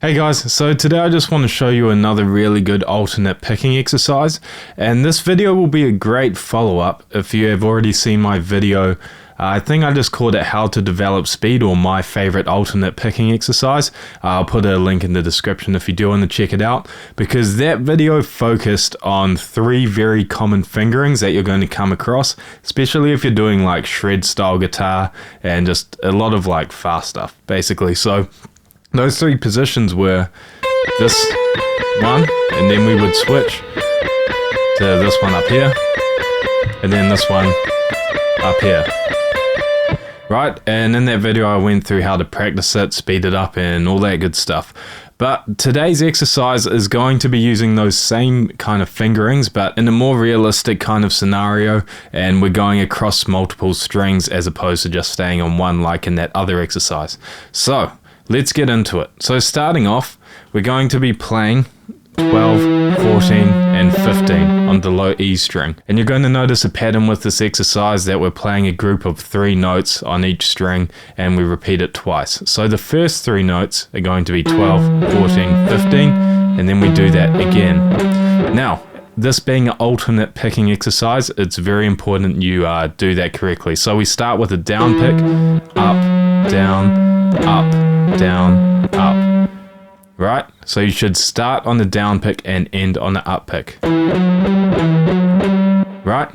Hey guys, so today I just want to show you another really good alternate picking exercise, and this video will be a great follow-up if you have already seen my video. I think I just called it How to Develop Speed, or my favorite alternate picking exercise. I'll put a link in the description if you do want to check it out, because that video focused on 3 very common fingerings that you're going to come across, especially if you're doing like shred style guitar and just a lot of like fast stuff basically. So those 3 positions were this one, and then we would switch to this one up here, and then this one up here. Right, and in that video I went through how to practice it, speed it up, and all that good stuff. But today's exercise is going to be using those same kind of fingerings, but in a more realistic kind of scenario, and we're going across multiple strings as opposed to just staying on one like in that other exercise. So let's get into it. So starting off, we're going to be playing 12, 14, and 15 on the low E string. And you're going to notice a pattern with this exercise that we're playing a group of 3 notes on each string, and we repeat it twice. So the first 3 notes are going to be 12, 14, 15, and then we do that again. Now, this being an alternate picking exercise, it's very important you do that correctly. So we start with a down pick, up, down, up, down, up. Right? So you should start on the down pick and end on the up pick. Right?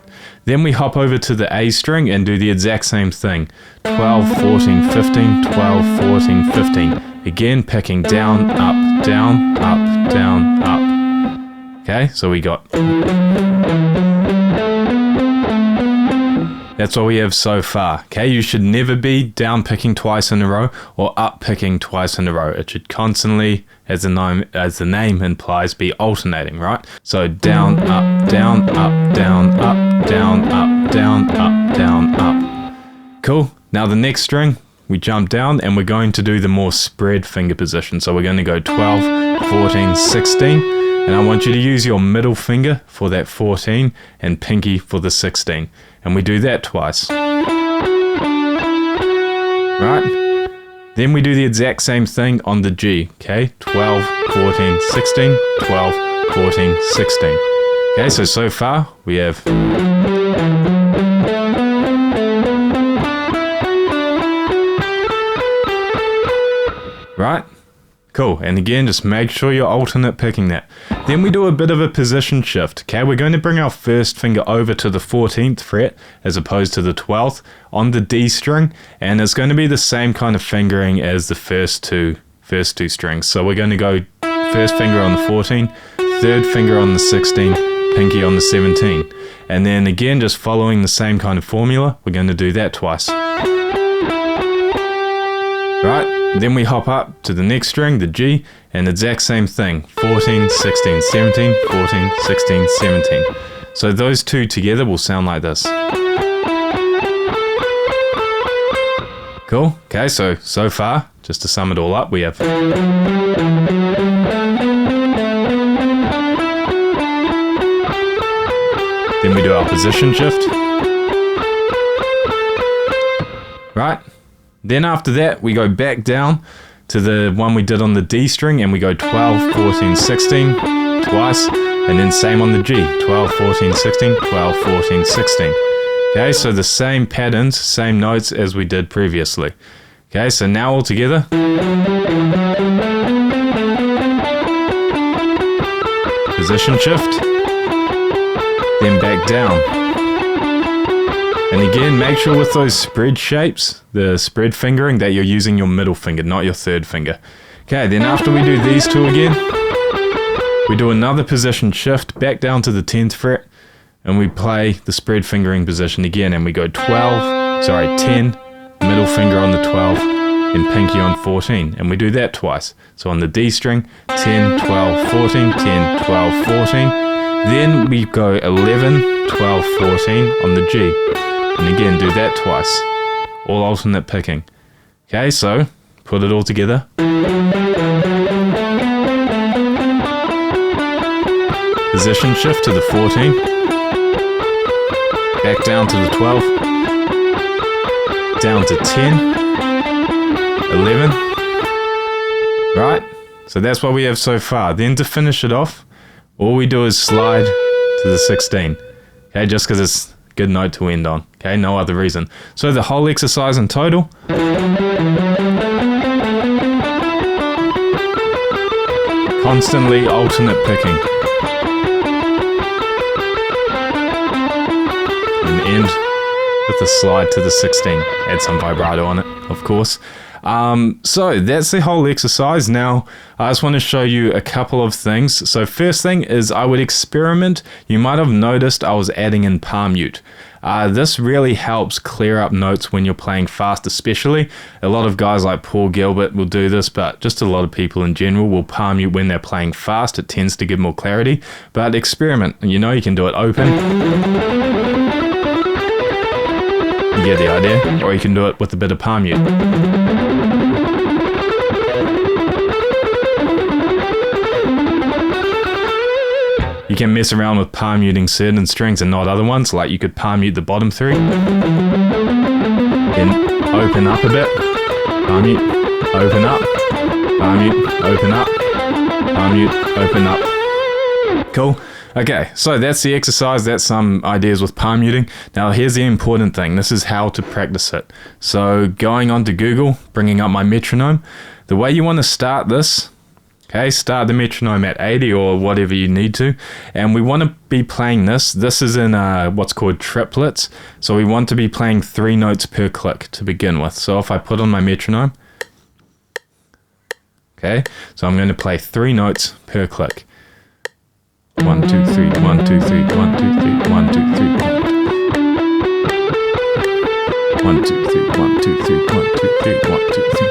Then we hop over to the A string and do the exact same thing. 12, 14, 15, 12, 14, 15. Again, picking down, up, down, up, down, up. Okay, so we got... That's what we have so far. Okay, you should never be down picking twice in a row or up picking twice in a row. It should constantly, as the name implies, be alternating, right? So down, up, down, up, down, up, down, up, down, up, down, up. Cool. Now the next string, we jump down and we're going to do the more spread finger position. So we're going to go 12, 14, 16. And I want you to use your middle finger for that 14 and pinky for the 16. And we do that twice. Right? Then we do the exact same thing on the G. Okay? 12, 14, 16, 12, 14, 16. Okay, so far we have... Right? Cool, and again, just make sure you're alternate picking that. Then we do a bit of a position shift. Okay, we're going to bring our first finger over to the 14th fret as opposed to the 12th on the D string, and it's going to be the same kind of fingering as the first two strings. So we're going to go first finger on the 14, third finger on the 16, pinky on the 17. And then again, just following the same kind of formula, we're going to do that twice. Right? Then we hop up to the next string, the G, and the exact same thing. 14, 16, 17, 14, 16, 17. So those 2 together will sound like this. Cool? Okay, so far, just to sum it all up, we have... Then we do our position shift. Right? Then after that, we go back down to the one we did on the D string, and we go 12, 14, 16 twice, and then same on the G, 12, 14, 16, 12, 14, 16. Okay, so the same patterns, same notes as we did previously. Okay, so now all together. Position shift, then back down. And again, make sure with those spread shapes, the spread fingering, that you're using your middle finger, not your third finger. Okay, then after we do these 2 again, we do another position shift back down to the 10th fret, and we play the spread fingering position again, and we go 10, middle finger on the 12, and pinky on 14, and we do that twice. So on the D string, 10, 12, 14, 10, 12, 14. Then we go 11, 12, 14 on the G. And again, do that twice. All alternate picking. Okay, so put it all together. Position shift to the 14. Back down to the 12. Down to 10. 11. Right? So that's what we have so far. Then to finish it off, all we do is slide to the 16. Okay, just because it's a good note to end on. Okay, no other reason. So the whole exercise in total. Constantly alternate picking. And end with a slide to the 16. Add some vibrato on it, of course. So that's the whole exercise. Now, I just want to show you a couple of things. So first thing is I would experiment. You might have noticed I was adding in palm mute. This really helps clear up notes when you're playing fast, especially. A lot of guys like Paul Gilbert will do this, but just a lot of people in general will palm mute when they're playing fast. It tends to give more clarity, but experiment. You know, you can do it open. You get the idea, or you can do it with a bit of palm mute. You can mess around with palm muting certain strings and not other ones, like you could palm mute the bottom three. Then open up a bit. Palm mute, open up. Palm mute, open up. Palm mute, open up. Cool. Okay, so that's the exercise. That's some ideas with palm muting. Now here's the important thing. This is how to practice it. So going on to Google, bringing up my metronome. The way you want to start this, okay, start the metronome at 80 or whatever you need to. And we want to be playing this. This is in what's called triplets. So we want to be playing 3 notes per click to begin with. So if I put on my metronome, okay, so I'm going to play 3 notes per click. 1, 2, 3, 1, 2, 3, 1, 2, 3, 1, 2, 3, 1, 2, 3, 1, 2, 3, 1, 2, 3, 1, 2, 3.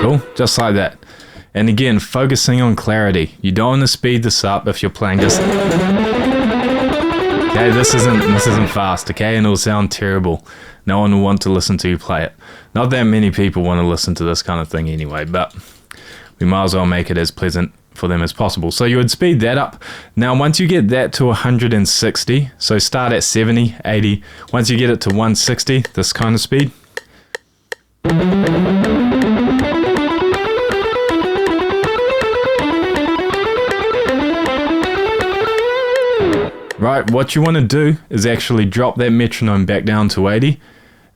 Cool, just like that. And again, focusing on clarity. You don't want to speed this up if you're playing just. Okay, this isn't fast, okay, and it'll sound terrible. No one will want to listen to you play it. Not that many people want to listen to this kind of thing anyway, but we might as well make it as pleasant for them as possible. So you would speed that up. Now, once you get that to 160, so start at 70, 80. Once you get it to 160, this kind of speed. Right, what you want to do is actually drop that metronome back down to 80,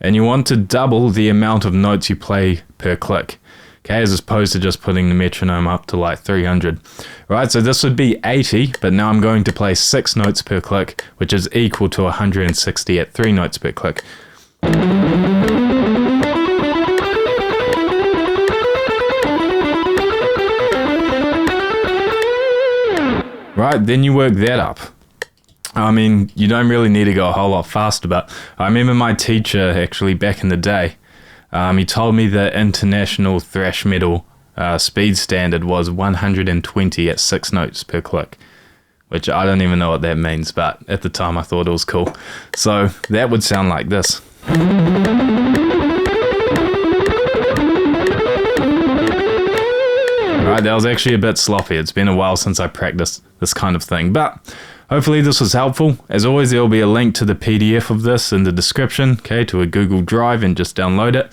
and you want to double the amount of notes you play per click, okay, as opposed to just putting the metronome up to like 300. Right, so this would be 80, but now I'm going to play 6 notes per click, which is equal to 160 at 3 notes per click. Right, then you work that up. I mean, you don't really need to go a whole lot faster, but I remember my teacher actually back in the day, he told me the international thrash metal speed standard was 120 at 6 notes per click, which I don't even know what that means, but at the time I thought it was cool. So that would sound like this. Right, that was actually a bit sloppy. It's been a while since I practiced this kind of thing, but hopefully this was helpful. As always, there will be a link to the PDF of this in the description, okay, to a Google Drive, and just download it.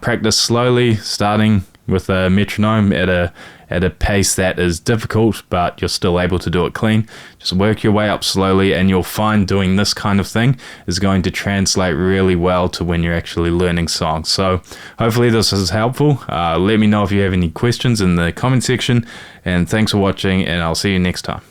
Practice slowly, starting with a metronome at a pace that is difficult, but you're still able to do it clean. Just work your way up slowly, and you'll find doing this kind of thing is going to translate really well to when you're actually learning songs. So hopefully this is helpful. Let me know if you have any questions in the comment section, and thanks for watching, and I'll see you next time.